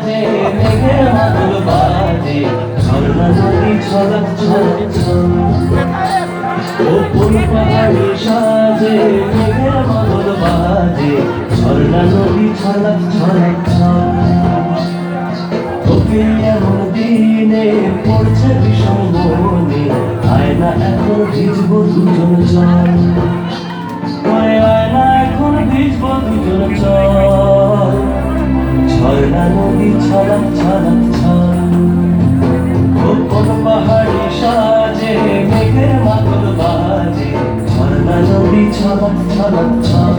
সাজে মেঘের মাদল বাজে ঝর্ণা নদী ছলক ছলক ছল ও কোন পাহাড়ি সাজে মেঘের মাদল বাজে ঝর্ণা নদী ছলক ছলক ছল তোকে এমন দিনে পড়ছে ভীষণ মনে আয়না এখন ভিজব দুজন জল আয়না এখন ভিজব দুজন জল ঝর্ণা নদী ছলক ছলক ছল ও কোন পাহাড়ি সাজে মেঘের মাদল বাজে ঝর্ণা নদী ছলক ছলক ছল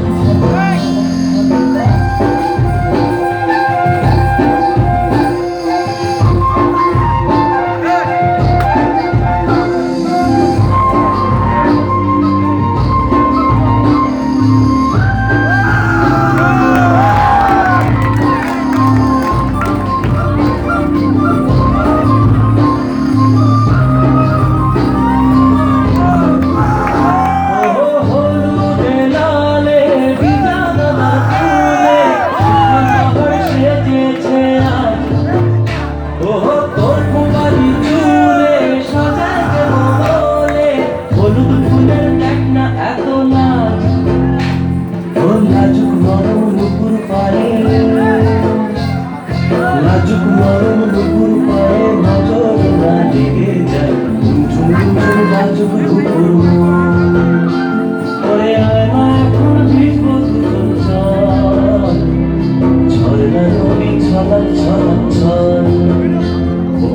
লাজুক নরম নুপুর পায়ে লাজুক নরম নুপুর পায়ে নজর না লেগে যায় ঝুম ঝুম লাজুক নুপুর পরে আয়না এখন ভিজব দুজন জল ঝর্ণা নদী ছলক ছলক ছল ও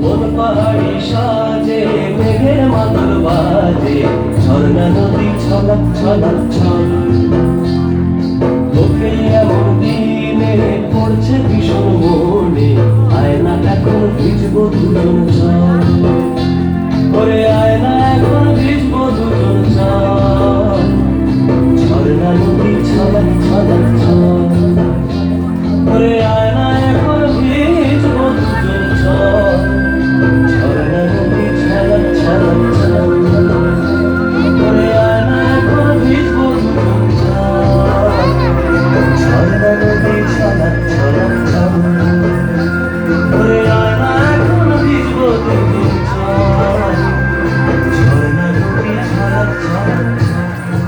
কোন পাহাড়ি সাজে মেঘের মাদল বাজে ঝর্ণা নদী ছলক ছলক ছল তোকে এমন দিনে পড়ছে ভীষণ মনে আয়না এখন ভিজব দুজন জল ওরে আয়না এখন ভিজব দুজন জল ঝর্ণা নদী ছলক ছলক ছল